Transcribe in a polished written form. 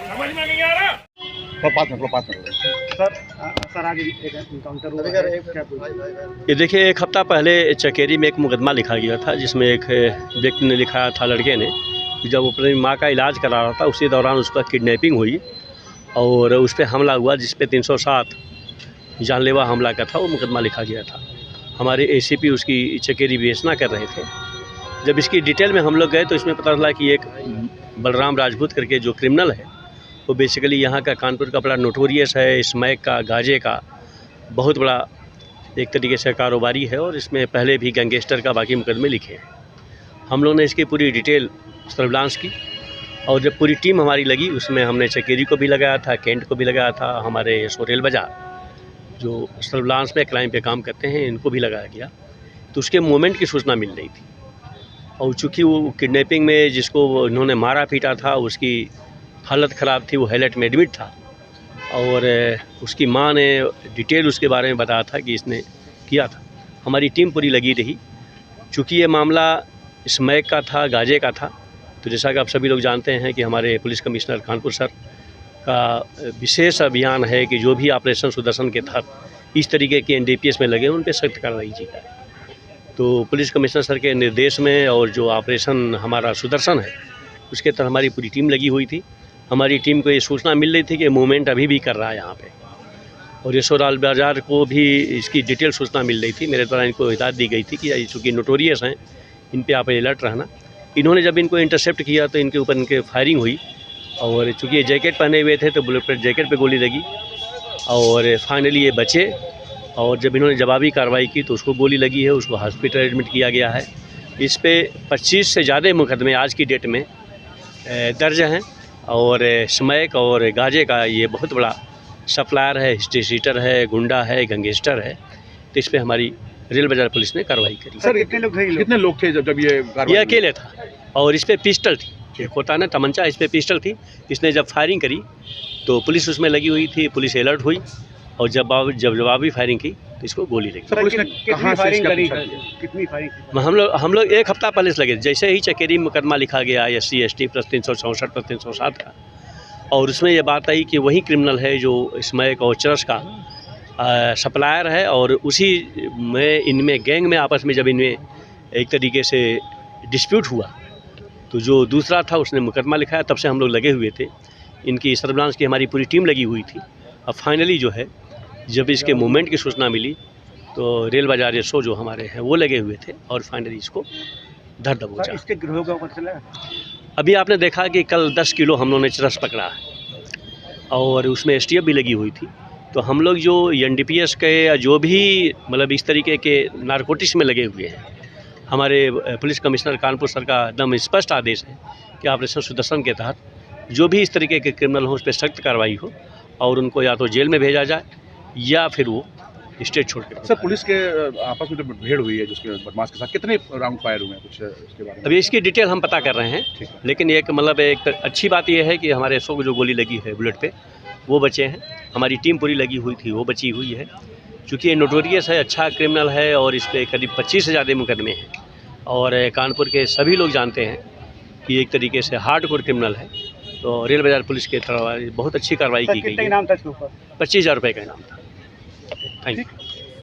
समझ में नहीं आ रहा। सर आगे एक एनकाउंटर हुआ है, क्या पूछे? ये देखिए, एक हफ्ता पहले चकेरी में एक मुकदमा लिखा गया था, जिसमें एक व्यक्ति ने लिखाया था, लड़के ने, कि जब वो अपनी माँ का इलाज करा रहा था उसी दौरान उसका किडनैपिंग हुई और उस पर हमला हुआ, जिस पे 307 जानलेवा हमला का था वो मुकदमा लिखा गया था। हमारे एसीपी उसकी चकेरी विवेचना कर रहे थे। जब इसकी डिटेल में हम लोग गए तो इसमें पता चला कि एक बलराम राजपूत करके जो क्रिमिनल है वो बेसिकली यहाँ का कानपुर का बड़ा नोटोरियस है, स्मैक का, गांजे का बहुत बड़ा एक तरीके से कारोबारी है और इसमें पहले भी गैंगस्टर का बाकी मुकदमे लिखे हैं। हम लोग ने इसकी पूरी डिटेल सर्विलांस की और जब पूरी टीम हमारी लगी उसमें हमने चकेरी को भी लगाया था, कैंट को भी लगाया था, हमारे सोरेल बाजार जो सर्विलांस में क्राइम पे काम करते हैं इनको भी लगाया गया। तो उसके मूवमेंट की सूचना मिल रही थी और चूँकि वो किडनैपिंग में जिसको इन्होंने मारा पीटा था उसकी हालत ख़राब थी, वो हाईलाइट में एडमिट था और उसकी माँ ने डिटेल उसके बारे में बताया था कि इसने किया था। हमारी टीम पूरी लगी रही। चूँकि ये मामला स्मैक का था, गांजे का था, तो जैसा कि आप सभी लोग जानते हैं कि हमारे पुलिस कमिश्नर कानपुर सर का विशेष अभियान है कि जो भी ऑपरेशन सुदर्शन के तहत इस तरीके के एनडीपीएस में लगे उन पर सख्त कार्रवाई की जाए। तो पुलिस कमिश्नर सर के निर्देश में और जो ऑपरेशन हमारा सुदर्शन है उसके तहत हमारी पूरी टीम लगी हुई थी। हमारी टीम को ये सूचना मिल रही थी कि मूवमेंट अभी भी कर रहा है यहाँ पे और सोरेल बाजार को भी इसकी डिटेल सूचना मिल रही थी। मेरे द्वारा इनको हिदायत दी गई थी कि चूँकि नोटोरियस हैं इन पे आप अलर्ट रहना। इन्होंने जब इनको इंटरसेप्ट किया तो इनके ऊपर इनके फायरिंग हुई और चूँकि ये जैकेट पहने हुए थे तो बुलेट प्रूफ जैकेट पे गोली लगी और फाइनली ये बचे और जब इन्होंने जवाबी कार्रवाई की तो उसको गोली लगी है, उसको हॉस्पिटल एडमिट किया गया है। इस पे 25 से ज़्यादा मुकदमे आज की डेट में दर्ज हैं और स्मैक और गांजे का ये बहुत बड़ा सप्लायर है, हिस्ट्रीशीटर है, गुंडा है, गैंगस्टर है। तो इस पर हमारी रेल बाजार पुलिस ने कार्रवाई करी। सर कितने लोग थे जब ये अकेले था और इस पर पिस्टल थी, एक होता ना तमंचा, इस पर पिस्टल थी। इसने जब फायरिंग करी तो पुलिस उसमें लगी हुई थी, पुलिस अलर्ट हुई और जब जवाबी फायरिंग की तो इसको गोली लगी। कितनी फायरिंग करी? कितनी फायरिंग? हम लोग एक हफ्ता पहले से लगे। जैसे ही चकेरी मुकदमा लिखा गया SC ST प्लस 364 प्लस 307 का और उसमें ये बात आई कि वही क्रिमिनल है जो स्मैक और चरस का सप्लायर है और उसी में इनमें गैंग में आपस में जब इनमें एक तरीके से डिस्प्यूट हुआ तो जो दूसरा था उसने मुकदमा लिखाया। तब से हम लोग लगे हुए थे, इनकी सर्विलांस की हमारी पूरी टीम लगी हुई थी। अब फाइनली जो है जब इसके मूवमेंट की सूचना मिली तो रेल बाजार SO जो हमारे हैं वो लगे हुए थे और फाइनली इसको धर दबोचा। इसके गिरोह का पता चला? अभी आपने देखा कि कल 10 किलो हम लोगों ने चरस पकड़ा है और उसमें STF भी लगी हुई थी। तो हम लोग जो NDPS के या जो भी मतलब इस तरीके के नारकोटिक्स में लगे हुए हैं, हमारे पुलिस कमिश्नर कानपुर सर का एकदम स्पष्ट आदेश है कि ऑपरेशन सुदर्शन के तहत जो भी इस तरीके के क्रिमिनल हो उस पर सख्त कार्रवाई हो और उनको या तो जेल में भेजा जाए या फिर वो स्टेट छोड़ के। सर पुलिस के आपस में जो भीड़ हुई है जिसके बदमाश के साथ कितने राउंड फायर हुए हैं कुछ इसके बारे में? अभी इसकी डिटेल हम पता कर रहे हैं, लेकिन एक मतलब एक अच्छी बात यह है कि हमारे SO को जो गोली लगी है बुलेट पे वो बचे हैं। हमारी टीम पूरी लगी हुई थी, वो बची हुई है। चूँकि ये नोटोरियस है, अच्छा क्रिमिनल है और इस पर करीब 25 से ज़्यादा मुकदमे हैं और कानपुर के सभी लोग जानते हैं कि एक तरीके से हार्डकोर क्रिमिनल है। तो रेल बाजार पुलिस के तरफ बहुत अच्छी कार्रवाई की गई है। 25,000 रुपये का इनाम था। Thank you.